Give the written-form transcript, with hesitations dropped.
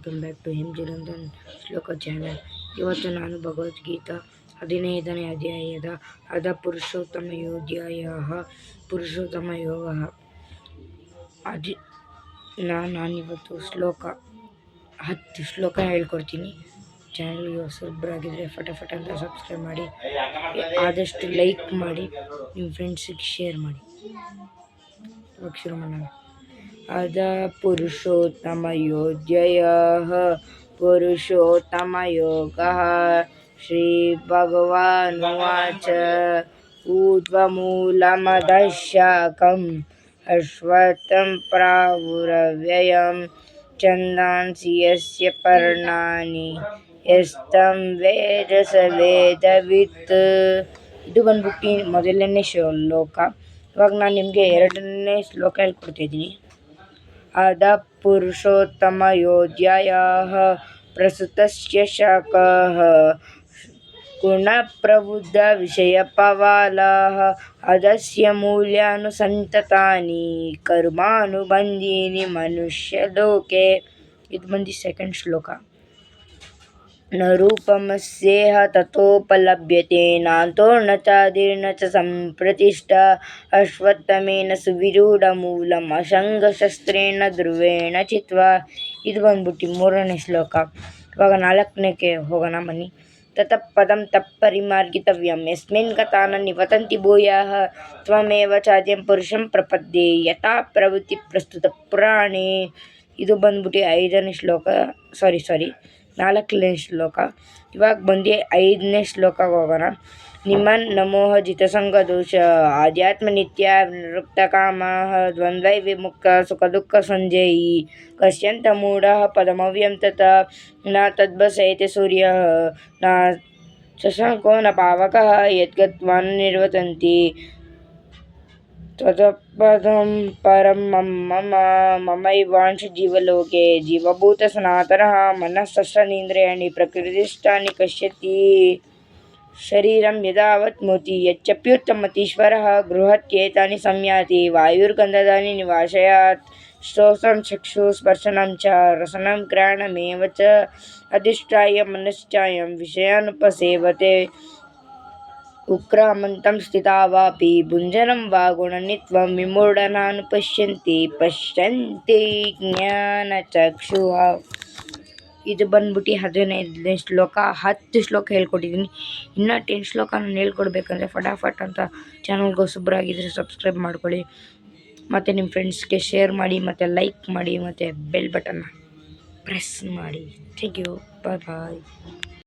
Welcome back to M G Ranjan Shloka channel. ಇವತ್ತು ನಾನು ಭಗವದ್ಗೀತಾ 15ನೇ ಅಧ್ಯಾಯದ ಅರ್ಧ ಪುರುಷೋತ್ತಮ ಯೋಗ ನಾನಿವತ್ತು 10 ಶ್ಲೋಕ ಹೇಳ್ಕೊಡ್ತೀನಿ. ಚಾನಲ್ಗೆ ಹೊಸಬ್ರಾಗಿದ್ದರೆ ಫಟಾಫಟ್ ಅಂತ ಸಬ್ಸ್ಕ್ರೈಬ್ ಮಾಡಿ, ಆದಷ್ಟು ಲೈಕ್ ಮಾಡಿ, ನಿಮ್ಮ ಫ್ರೆಂಡ್ಸಿಗೆ ಶೇರ್ ಮಾಡಿ. ಇವಾಗ ಶುರು ಮಾಡೋಣ. ಅದ ಪುರುಷೋತ್ತಮ ಯೋಗ ಶ್ರೀ ಭಗವಾನುವಾಚ ಊರ್ಧ್ವಮೂಲಮಧಃಶಾಖಂ ಅಶ್ವತ್ಥಂ ಪ್ರಾಹುರವ್ಯಯಂ ಛಂದಾಂಸಿ ಯಸ್ಯ ಪರ್ಣಾನಿ ಯಸ್ತಂ ವೇದ ಸ ವೇದವಿತ್. ಇದು ಬಂದ್ಬಿಟ್ಟು ಮೊದಲನೇ ಶ್ಲೋಕ. ಇವಾಗ ನಾನು ನಿಮಗೆ ಎರಡನೇ ಶ್ಲೋಕ ಹೇಳ್ಕೊಡ್ತಿದ್ದೀನಿ. ಅದ ಪುರುಷೋತ್ತಮ ಯೋಧ್ಯಾಯಾಃ ಪ್ರಸ್ತುತಸ್ಯ ಶಾಖಃ ಗುಣಪ್ರಬುದ್ಧ ವಿಷಯಪವಾಲಾಃ ಅಧಸ್ಯ ಮೂಲ್ಯಾನುಸಂತತಾನಿ ಕರ್ಮಾನುಬಂಧೀನಿ ಮನುಷ್ಯಲೋಕೆ. ಇದು ಬಂದು ಸೆಕೆಂಡ್ ಶ್ಲೋಕ. ನ ರೂಪಮಸ್ಯೇಹ ತಥೋಪಲಭ್ಯತೆ ನಾಂತೋ ನ ಚಾದಿರ್ನ ಚ ಸಂಪ್ರತಿಷ್ಠಾ ಅಶ್ವತ್ಥಮೇನ ಸುವಿರೂಢಮೂಲಂ ಅಸಂಗಶಸ್ತ್ರೇಣ ಧ್ರುವೇಣ ಚಿತ್ವಾ. ಇದು ಬಂದ್ಬಿಟ್ಟು ಮೂರನೇ ಶ್ಲೋಕ. ಇವಾಗ ನಾಲ್ಕನೇಕ್ಕೆ ಹೋಗೋಣ ಬನ್ನಿ. ತತಃ ಪದಂ ತತ್ಪರಿಮಾರ್ಗಿತವ್ಯಂ ಯಸ್ಮಿನ್ ಗತಾ ನ ನಿವತಂತಿ ಭೂಯಃ ತ್ವಮೇವ ಚಾದ್ಯಂ ಪುರುಷಂ ಪ್ರಪದ್ಯೆ ಯಥಾ ಪ್ರವೃತ್ತಿ ಪ್ರಸ್ತುತ ಪುರಾಣೇ. ಇದು ಬಂದ್ಬಿಟ್ಟು ನಾಲ್ಕನೇ ಶ್ಲೋಕ. ಇವಾಗ ಬಂದು 5ನೇ ಶ್ಲೋಕಕ್ಕೆ ಹೋಗೋಣ. ನಿಮ್ಮನ್ ನಮೋಹ ಜಿತಸಂಗ ದೋಷ ಆಧ್ಯಾತ್ಮ ನಿತ್ಯ ನಿರುಕ್ತ ಕಾಮಃ ದ್ವಂದ್ವೈ ವಿಮುಕ್ತ ಸುಖ ದುಃಖ ಸಂಜಯಿ ಕಶ್ಯಂತ ಮೂಢಃ ಪದಮವ್ಯಂ ತಥಾ ನ ತದ್ಭಸಯತೆ ಸೂರ್ಯಃ ನ ಶಶಂಕೋ ನ ಪಾವಕಃ ಯದ್ಗತ್ವಾ ನ ನಿರ್ವತಂತಿ ತತ್ಪದಂ ಪರಂ ಮಮೈವಾಂಶ ಜೀವಲೋಕೆ ಜೀವಭೂತ ಸನಾತನಃ ಮನಃ ಸಹಸ್ರಾಣೀಂದ್ರಿಯಾಣಿ ಪ್ರಕೃತಿಸ್ಥಾನಿ ಕಶ್ಯತಿ ಶರೀರಂ ಯದಾವತ್ ಮುತಿ ಯಚ್ಚಪ್ಯುತ್ತಮತೀಶ್ವರಃ ಗೃಹತ್ಯೇತಾನಿ ಸಂಯಾತಿ ವಾಯುರ್ಗಂಧದಾನಿ ನಿವಾಸಯಾತ್ ಶ್ರೋತ್ರಂ ಚಕ್ಷುಃ ಸ್ಪರ್ಶನಂ ಚ ರಸನಂ ಘ್ರಾಣಮೇವ ಚ ಅಧಿಷ್ಠಾಯ ಮನಶ್ಚಾಯಂ ವಿಷಯಾನುಪಸೇವತೆ ಉಕ್ರಾಮಂತಂ ಸ್ಥಿತಾ ವಾಪಿ ಭುಂಜನಂ ವಾ ಗುಣನಿತ್ವಂ ವಿಮೂಢಾನುಪಶ್ಯಂತಿ ಪಶ್ಯಂತಿ ಜ್ಞಾನಚಕ್ಷುಃ. ಇದು ಬಂದ್ಬಿಟ್ಟು 15ನೇ ಶ್ಲೋಕ. 10 ಶ್ಲೋಕ ಹೇಳ್ಕೊಟ್ಟಿದ್ದೀನಿ. ಇನ್ನೂ 10 ಶ್ಲೋಕ ನಾನು ಹೇಳ್ಕೊಡ್ಬೇಕಂದ್ರೆ ಫಟಾಫಟ್ ಅಂತ ಚಾನಲ್ಗೆ ಹೊಸಬ್ರಾಗಿದ್ದರೆ ಸಬ್ಸ್ಕ್ರೈಬ್ ಮಾಡ್ಕೊಳ್ಳಿ, ಮತ್ತು ನಿಮ್ಮ ಫ್ರೆಂಡ್ಸ್ಗೆ ಶೇರ್ ಮಾಡಿ, ಮತ್ತು ಲೈಕ್ ಮಾಡಿ, ಮತ್ತು ಬೆಲ್ ಬಟನ್ನ ಪ್ರೆಸ್ ಮಾಡಿ. Thank you. ಬಾಯ್.